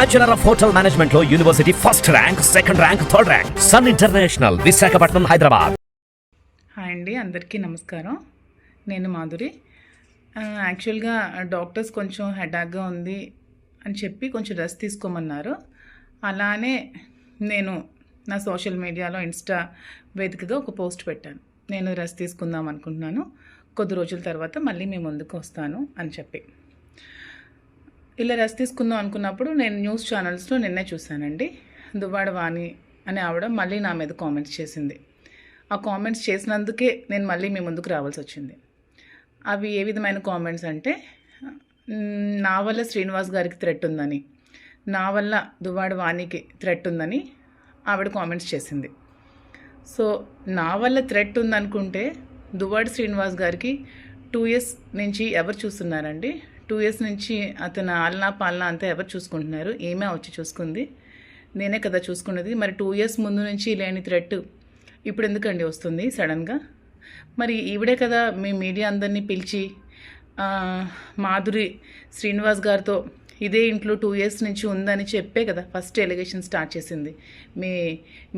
Bachelor of hotel management లో university first rank, second rank, third rank. Sun international, Visakhapatnam, Hyderabad. Hi అండి, అందరికీ నమస్కారం. నేను మాధురి. యాక్చువల్గా డాక్టర్స్ కొంచెం హెడాక్గా ఉంది అని చెప్పి కొంచెం రెస్ట్ తీసుకోమన్నారు. అలానే నేను నా సోషల్ మీడియాలో ఇన్స్టా వేదికగా ఒక పోస్ట్ పెట్టాను. నేను రెస్ట్ తీసుకుందాం అనుకుంటున్నాను, కొద్ది రోజుల తర్వాత మళ్ళీ మీ ముందుకు వస్తాను అని చెప్పి. ఇలా రెస్ట్ తీసుకుందాం అనుకున్నప్పుడు నేను న్యూస్ ఛానల్స్లో నిన్నే చూశానండి. దువ్వాడ వాణి అనే ఆవిడ మళ్ళీ నా మీద కామెంట్స్ చేసింది. ఆ కామెంట్స్ చేసినందుకే నేను మళ్ళీ మీ ముందుకు రావాల్సి వచ్చింది. అవి ఏ విధమైన కామెంట్స్ అంటే, నా వల్ల శ్రీనివాస్ గారికి థ్రెట్ ఉందని, నా వల్ల దువ్వాడ వాణికి థ్రెట్ ఉందని ఆవిడ కామెంట్స్ చేసింది. సో నా వల్ల థ్రెట్ ఉందనుకుంటే దువ్వాడ శ్రీనివాస్ గారికి 2 years నుంచి ఎవరు చూస్తున్నారండి? 2 years నుంచి అతను ఆలనా పాలనా అంతా ఎవరు చూసుకుంటున్నారు? ఏమే వచ్చి చూసుకుంది? నేనే కదా చూసుకున్నది. మరి 2 years ముందు నుంచి లేని థ్రెట్ ఇప్పుడు ఎందుకండి వస్తుంది సడన్గా? మరి ఈవిడే కదా మీ మీడియా అందరినీ పిలిచి మాధురి శ్రీనివాస్ గారితో ఇదే ఇంట్లో 2 years నుంచి ఉందని చెప్పే కదా ఫస్ట్ ఎలిగేషన్ స్టార్ట్ చేసింది. మీ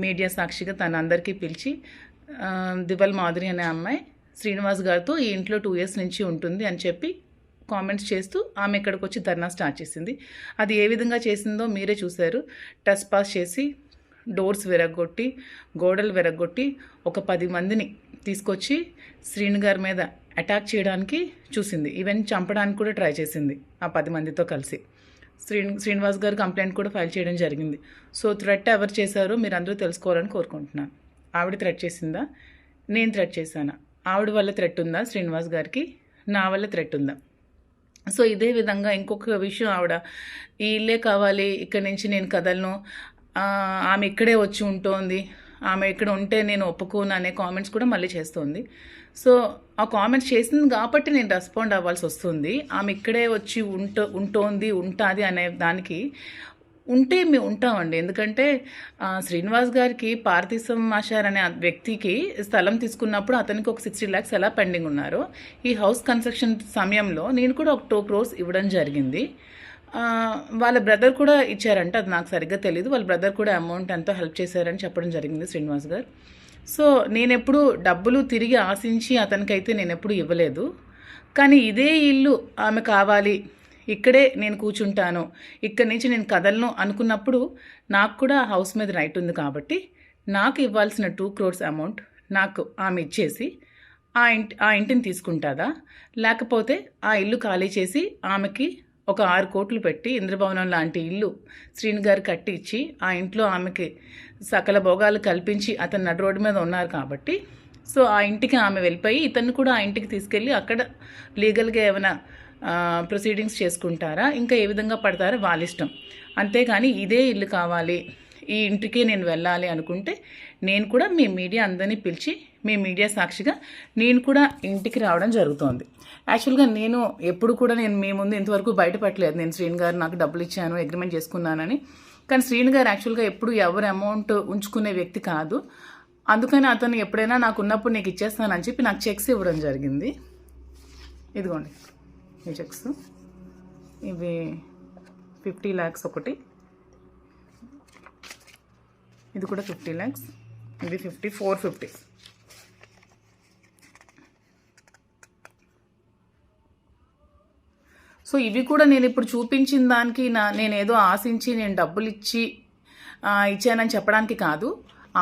మీడియా సాక్షిగా తను అందరికీ పిలిచి దివల్ మాధురి అనే అమ్మాయి శ్రీనివాస్ గారితో ఈ ఇంట్లో 2 years నుంచి ఉంటుంది అని చెప్పి కామెంట్స్ చేస్తూ ఆమె ఇక్కడికి వచ్చి ధర్నా స్టార్ట్ చేసింది. అది ఏ విధంగా చేసిందో మీరే చూశారు. టచ్ పాస్ చేసి, డోర్స్ విరగొట్టి, గోడలు విరగొట్టి, ఒక 10 మందిని తీసుకొచ్చి శ్రీను గారి మీద అటాక్ చేయడానికి చూసింది. ఈవెన్ చంపడానికి కూడా ట్రై చేసింది ఆ 10 మందితో కలిసి. శ్రీనివాస్ గారు కంప్లైంట్ కూడా ఫైల్ చేయడం జరిగింది. సో థ్రెట్ ఎవరు చేశారో మీరు అందరూ తెలుసుకోవాలని కోరుకుంటున్నాను. ఆవిడ థ్రెట్ చేసిందా? నేను థ్రెట్ చేశానా? ఆవిడ వల్ల థ్రెట్ ఉందా శ్రీనివాస్ గారికి? నా వల్ల థ్రెట్ ఉందా? సో ఇదే విధంగా ఇంకొక విషయం, ఆవిడ ఈ ఇల్లే కావాలి, ఇక్కడి నుంచి నేను కదలను, ఆమె ఇక్కడే వచ్చి ఉంటోంది, ఆమె ఇక్కడ ఉంటే నేను ఒప్పుకోను అనే కామెంట్స్ కూడా మళ్ళీ చేస్తుంది. సో ఆ కామెంట్స్ చేసింది కాబట్టి నేను రెస్పాండ్ అవ్వాల్సి వస్తుంది. ఆమె ఇక్కడే వచ్చి ఉంటుంది అనే దానికి ఉంటే మేము ఉంటామండి. ఎందుకంటే శ్రీనివాస్ గారికి పార్థిసం ఆచార్ అనే వ్యక్తికి స్థలం తీసుకున్నప్పుడు అతనికి ఒక 60 lakhs ఎలా పెండింగ్ ఉన్నారో, ఈ హౌస్ కన్స్ట్రక్షన్ సమయంలో నేను కూడా ఒక 2 crores ఇవ్వడం జరిగింది. వాళ్ళ బ్రదర్ కూడా ఇచ్చారంట, అది నాకు సరిగ్గా తెలీదు. వాళ్ళ బ్రదర్ కూడా అమౌంట్ ఎంతో హెల్ప్ చేశారని చెప్పడం జరిగింది శ్రీనివాస్ గారు. సో నేనెప్పుడు డబ్బులు తిరిగి ఆశించి అతనికైతే నేను ఎప్పుడు ఇవ్వలేదు. కానీ ఇదే ఇల్లు ఆమె కావాలి, ఇక్కడే నేను కూర్చుంటాను, ఇక్కడి నుంచి నేను కదలను అనుకున్నప్పుడు నాకు కూడా హౌస్ మీద రైట్ ఉంది. కాబట్టి నాకు ఇవ్వాల్సిన 2 crores అమౌంట్ నాకు ఆమె ఇచ్చేసి ఆ ఇంటిని తీసుకుంటుందా, లేకపోతే ఆ ఇల్లు ఖాళీ చేసి ఆమెకి ఒక 6 కోట్లు పెట్టి ఇంద్రభవనం లాంటి ఇల్లు శ్రీను గారు కట్టి ఇచ్చి ఆ ఇంట్లో ఆమెకి సకల భోగాలు కల్పించి అతను నడు రోడ్డు మీద ఉన్నారు కాబట్టి, సో ఆ ఇంటికి ఆమె వెళ్ళిపోయి ఇతన్ని కూడా ఆ ఇంటికి తీసుకెళ్ళి అక్కడ లీగల్గా ఏమైనా ప్రొసీడింగ్స్ చేసుకుంటారా, ఇంకా ఏ విధంగా పడతారో వాళ్ళ ఇష్టం. అంతేగాని ఇదే ఇల్లు కావాలి, ఈ ఇంటికి నేను వెళ్ళాలి అనుకుంటే నేను కూడా మీ మీడియా అందరినీ పిలిచి మీ మీడియా సాక్షిగా నేను కూడా ఇంటికి రావడం జరుగుతోంది. యాక్చువల్గా నేను ఎప్పుడు కూడా నేను మీ ముందు ఇంతవరకు బయటపెట్టలేదు నేను శ్రీను గారు నాకు డబ్బులు ఇచ్చాను, అగ్రిమెంట్ చేసుకున్నానని. కానీ శ్రీను గారు యాక్చువల్గా ఎప్పుడు ఎవరు అమౌంట్ ఉంచుకునే వ్యక్తి కాదు. అందుకని అతను ఎప్పుడైనా నాకు ఉన్నప్పుడు నీకు ఇచ్చేస్తానని చెప్పి నాకు చెక్స్ ఇవ్వడం జరిగింది. ఇదిగోండి ఈ చెక్స్, ఇవి 50 lakhs ఒకటి, ఇది కూడా 50 lakhs, ఇది 450. సో ఇవి కూడా నేను ఇప్పుడు చూపించిన దానికి నేనేదో ఆశించి నేను డబ్బులు ఇచ్చానని చెప్పడానికి కాదు.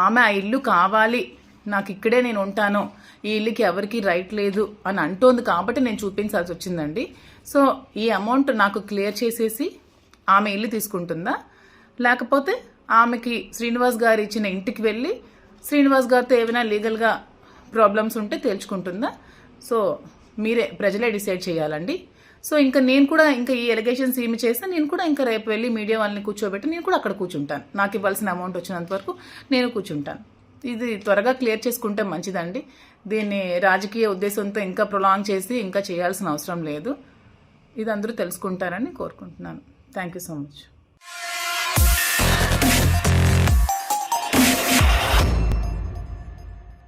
ఆమె ఆ ఇల్లు కావాలి, నాకు ఇక్కడే నేను ఉంటాను, ఈ ఇల్లుకి ఎవరికి రైట్ లేదు అని అంటోంది కాబట్టి నేను చూపించాల్సి వచ్చిందండి. సో ఈ అమౌంట్ నాకు క్లియర్ చేసేసి ఆమె ఇల్లు తీసుకుంటుందా, లేకపోతే ఆమెకి శ్రీనివాస్ గారు ఇచ్చిన ఇంటికి వెళ్ళి శ్రీనివాస్ గారితో ఏమైనా లీగల్గా ప్రాబ్లమ్స్ ఉంటే తేల్చుకుంటుందా? సో మీరే ప్రజలే డిసైడ్ చేయాలండి. సో ఇంకా నేను కూడా ఇంకా ఈ ఎలిగేషన్స్ ఏమి చేస్తే నేను కూడా ఇంకా రేపు వెళ్ళి మీడియా వాళ్ళని కూర్చోబెట్టి నేను కూడా అక్కడ కూర్చుంటాను. నాకు ఇవ్వాల్సిన అమౌంట్ వచ్చినంత వరకు నేను కూర్చుంటాను. ఇది త్వరగా క్లియర్ చేసుకుంటే మంచిదండి. దీన్ని రాజకీయ ఉద్దేశంతో ఇంకా ప్రొలాంగ్ చేసి ఇంకా చేయాల్సిన అవసరం లేదు. ఇది అందరూ తెలుసుకుంటారని కోరుకుంటున్నాను. Thank you so much.